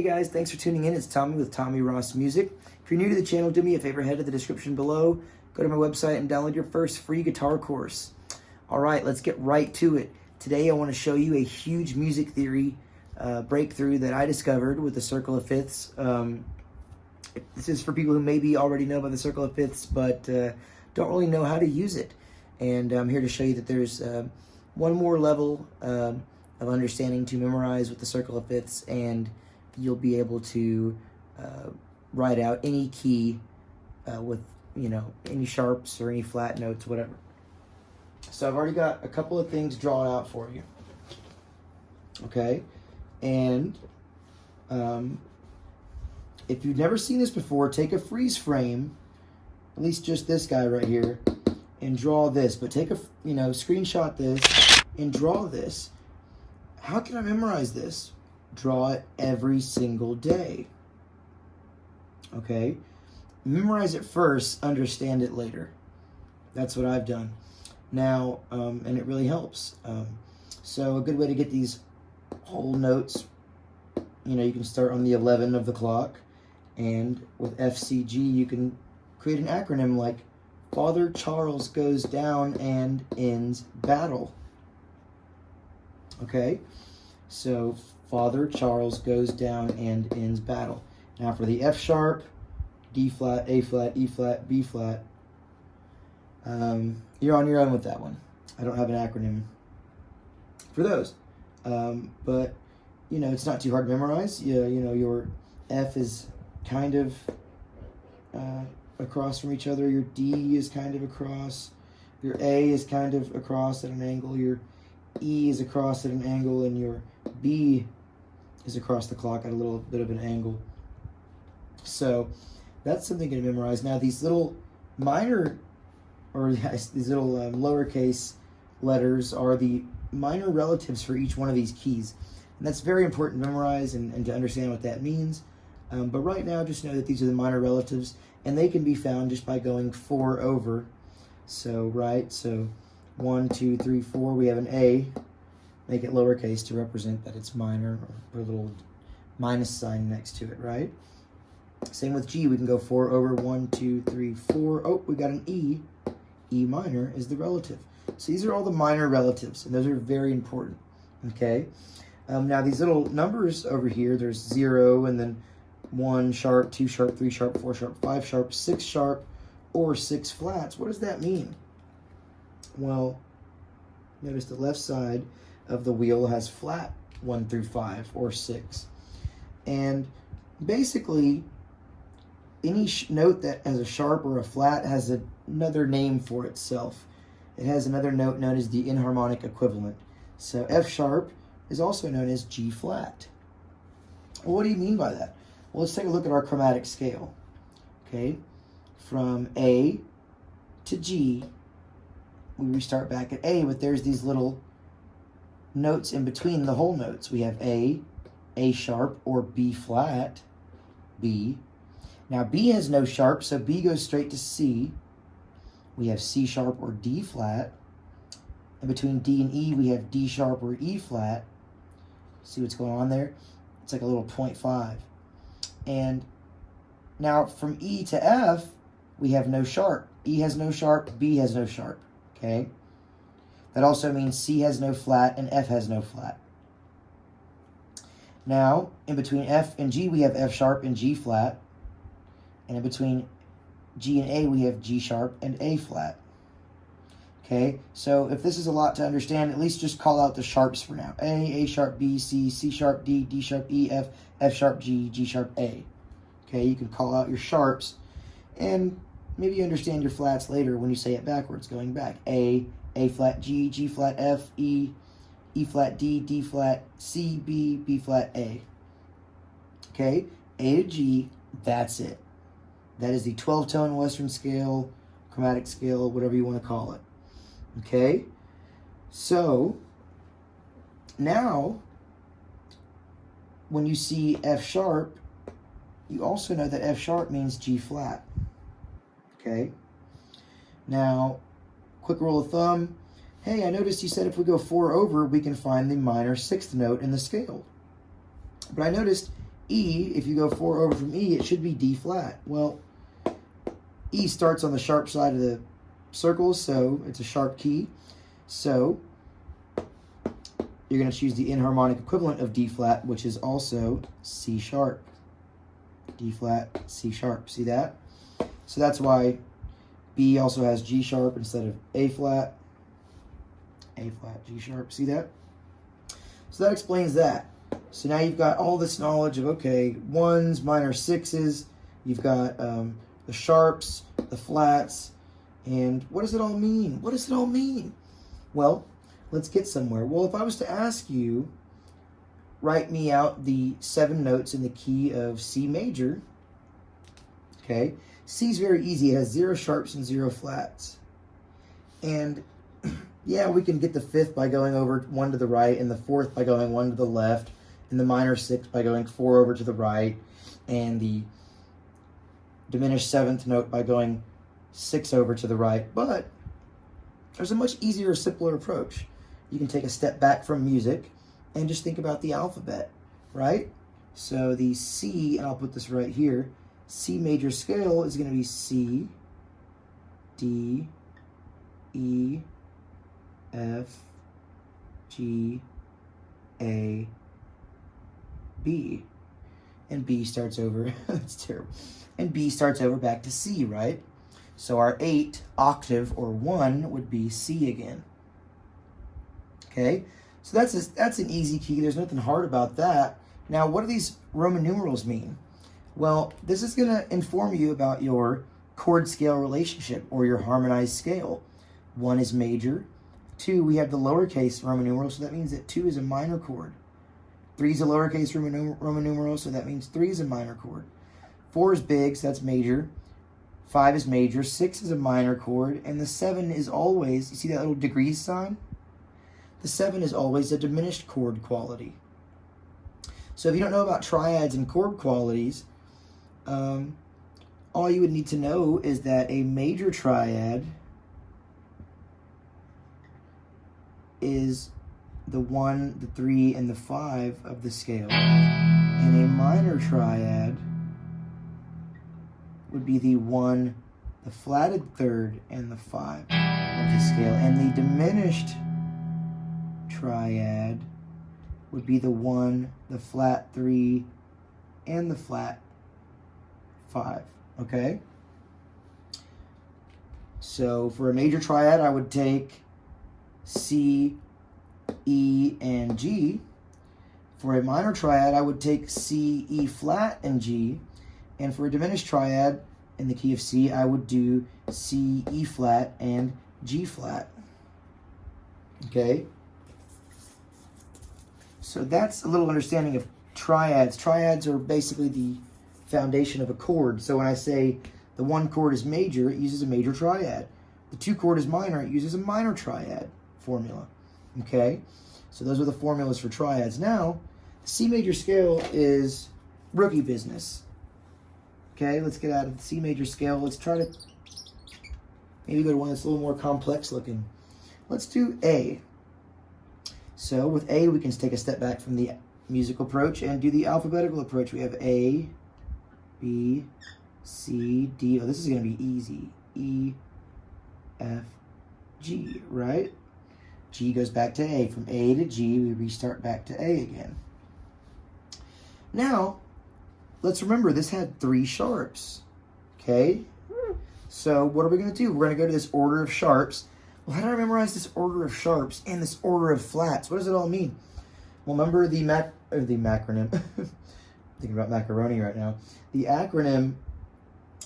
Hey guys, thanks for tuning in. It's Tommy with Tommy Ross Music. If you're new to the channel, do me a favor, head to the description below, go to my website and download your first free guitar course. All right, let's get right to it. Today I want to show you a huge music theory breakthrough that I discovered with the circle of fifths. This is for people who maybe already know about the circle of fifths, but don't really know how to use it. And I'm here to show you that there's one more level of understanding to memorize with the circle of fifths, and you'll be able to write out any key with, any sharps or any flat notes, whatever. So I've already got a couple of things drawn out for you. Okay, and if you've never seen this before, take a freeze frame, at least just this guy right here, and draw this. But take a, screenshot this and draw this. How can I memorize this? Draw it every single day. Okay? Memorize it first, understand it later. That's what I've done. Now, and it really helps. So a good way to get these whole notes, you can start on the 11 of the clock, and with FCG, you can create an acronym like Father Charles goes down and ends battle. Okay? So Father Charles goes down and ends battle. Now for the F sharp, D flat, A flat, E flat, B flat, you're on your own with that one. I don't have an acronym for those. But, it's not too hard to memorize. Your F is kind of across from each other. Your D is kind of across. Your A is kind of across at an angle. Your E is across at an angle, and your B is across the clock at a little bit of an angle. So that's something to memorize. Now these little minor, or these little lowercase letters are the minor relatives for each one of these keys. And that's very important to memorize and to understand what that means. But right now, just know that these are the minor relatives, and they can be found just by going 4 over. So, so 1, 2, 3, 4, we have an A. Make it lowercase to represent that it's minor, or put a little minus sign next to it, right? Same with G, we can go 4 over, 1, 2, 3, 4. Oh, we got an E. E minor is the relative. So these are all the minor relatives, and those are very important, okay? Now these little numbers over here, there's 0, and then 1 sharp, 2 sharp, 3 sharp, 4 sharp, 5 sharp, 6 sharp, or 6 flats. What does that mean? Well, notice the left side of the wheel has flat 1 through 5, or 6. And basically, any note that has a sharp or a flat has another name for itself. It has another note known as the enharmonic equivalent. So F sharp is also known as G flat. Well, what do you mean by that? Well, let's take a look at our chromatic scale. Okay, from A to G, we restart back at A, but there's these little notes in between the whole notes. We have A sharp, or B flat, B. Now B has no sharp, so B goes straight to C. We have C sharp or D flat. And between D and E, we have D sharp or E flat. See what's going on there? It's like a little 0.5. And now from E to F, we have no sharp. E has no sharp, B has no sharp, okay? That also means C has no flat and F has no flat. Now, in between F and G, we have F sharp and G flat. And in between G and A, we have G sharp and A flat. Okay, so if this is a lot to understand, at least just call out the sharps for now. A sharp, B, C, C sharp, D, D sharp, E, F, F sharp, G, G sharp, A. Okay, you can call out your sharps, and maybe you understand your flats later when you say it backwards, going back. A flat, G, G flat, F, E, E flat, D, D flat, C, B, B flat, A. Okay, A to G, that's it. That is the 12-tone Western scale, chromatic scale, whatever you want to call it. Okay, so now when you see F sharp, you also know that F sharp means G flat. Okay, now quick rule of thumb, hey, I noticed you said if we go 4 over, we can find the minor 6th note in the scale. But I noticed E, if you go 4 over from E, it should be D flat. Well, E starts on the sharp side of the circle, so it's a sharp key. So you're going to choose the inharmonic equivalent of D flat, which is also C sharp. D flat, C sharp. See that? So that's why B also has G sharp instead of A flat. A flat, G sharp. See that? So that explains that. So now you've got all this knowledge of, okay, 1s, minor 6s. You've got the sharps, the flats, and what does it all mean? What does it all mean? Well, let's get somewhere. Well, if I was to ask you, write me out the 7 notes in the key of C major. Okay, C is very easy. It has 0 sharps and 0 flats. And yeah, we can get the 5th by going over 1 to the right, and the 4th by going 1 to the left, and the minor 6th by going 4 over to the right, and the diminished 7th note by going 6 over to the right. But there's a much easier, simpler approach. You can take a step back from music and just think about the alphabet, right? So the C, and I'll put this right here, C major scale is going to be C, D, E, F, G, A, B. And B starts over, that's terrible. And B starts over back to C, right? So our 8 octave, or 1, would be C again. Okay, so that's an easy key. There's nothing hard about that. Now, what do these Roman numerals mean? Well, this is going to inform you about your chord scale relationship, or your harmonized scale. 1 is major. 2, we have the lowercase Roman numeral, so that means that 2 is a minor chord. 3 is a lowercase Roman numeral, so that means 3 is a minor chord. 4 is big, so that's major. 5 is major. 6 is a minor chord. And the 7 is always, you see that little degree sign? The 7 is always a diminished chord quality. So if you don't know about triads and chord qualities, all you would need to know is that a major triad is the 1, the 3, and the 5 of the scale. And a minor triad would be the 1, the flatted 3rd, and the 5 of the scale. And the diminished triad would be the 1, the flat 3, and the flat 5. Okay? So for a major triad, I would take C, E, and G. For a minor triad, I would take C, E flat, and G. And for a diminished triad, in the key of C, I would do C, E flat, and G flat. Okay? So that's a little understanding of triads. Triads are basically the foundation of a chord. So when I say the 1 chord is major, it uses a major triad. The 2 chord is minor, it uses a minor triad formula. Okay? So those are the formulas for triads. Now, the C major scale is rookie business. Okay, let's get out of the C major scale. Let's try to maybe go to one that's a little more complex looking. Let's do A. So with A, we can take a step back from the musical approach and do the alphabetical approach. We have A, B, C, D. Oh, this is going to be easy. E, F, G, right? G goes back to A. From A to G, we restart back to A again. Now, let's remember this had 3 sharps. Okay? So what are we going to do? We're going to go to this order of sharps. Well, how do I memorize this order of sharps and this order of flats? What does it all mean? Well, remember the macronym. Thinking about macaroni right now. The acronym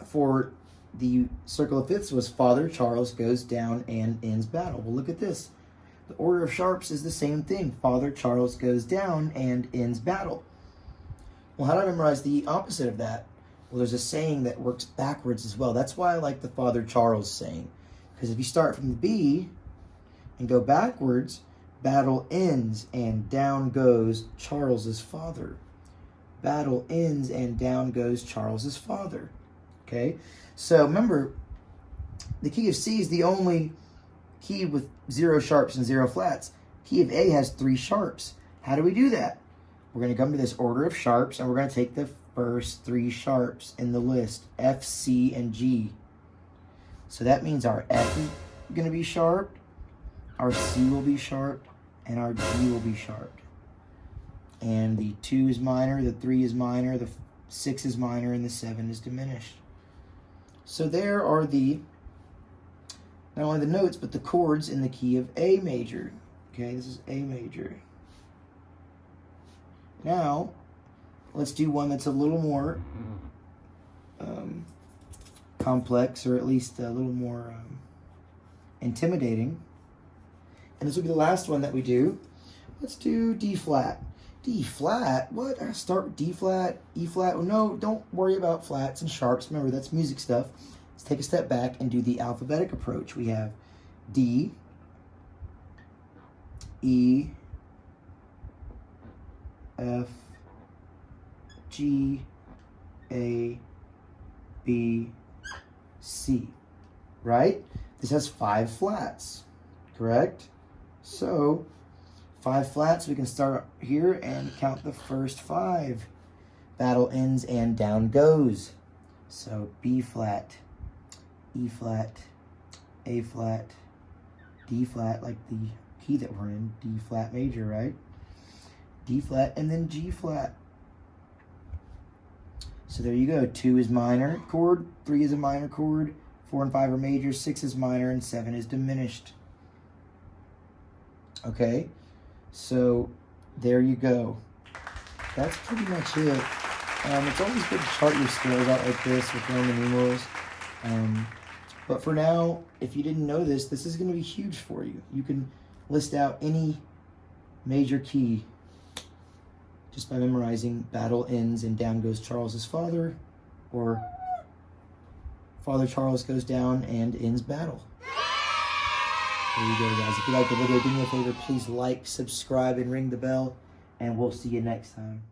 for the circle of fifths was Father Charles goes down and ends battle. Well, look at this. The order of sharps is the same thing. Father Charles goes down and ends battle. Well, how do I memorize the opposite of that? Well, there's a saying that works backwards as well. That's why I like the Father Charles saying. Because if you start from the B and go backwards, battle ends and down goes Charles's father. Battle ends and down goes Charles's father. Okay? So remember, the key of C is the only key with 0 sharps and 0 flats. Key of A has 3 sharps. How do we do that? we're going to come to this order of sharps, and we're going to take the first 3 sharps in the list, F, C, and G. So that means our F is going to be sharp, our C will be sharp, and our G will be sharp. And the 2 is minor, the 3 is minor, the 6 is minor, and the 7 is diminished. So there are the, not only the notes, but the chords in the key of A major. Okay, this is A major. Now, let's do one that's a little more complex, or at least a little more intimidating. And this will be the last one that we do. Let's do D flat. D flat? What? I start with D flat, E flat. Oh, no, don't worry about flats and sharps. Remember, that's music stuff. Let's take a step back and do the alphabetic approach. We have D, E, F, G, A, B, C, right? This has 5 flats, correct? So 5 flats, we can start here and count the first 5. Battle ends and down goes. So B flat, E flat, A flat, D flat, like the key that we're in, D flat major, right? D flat, and then G flat. So there you go. 2 is minor chord, 3 is a minor chord, 4 and 5 are major, 6 is minor, and 7 is diminished. Okay, so there you go. That's pretty much it. It's always good to chart your scales out like this with Roman numerals. But for now, if you didn't know this, this is going to be huge for you. You can list out any major key just by memorizing battle ends and down goes Charles's father, or Father Charles goes down and ends battle. There you go, guys. If you like the video, do me a favor, please like, subscribe, and ring the bell, and we'll see you next time.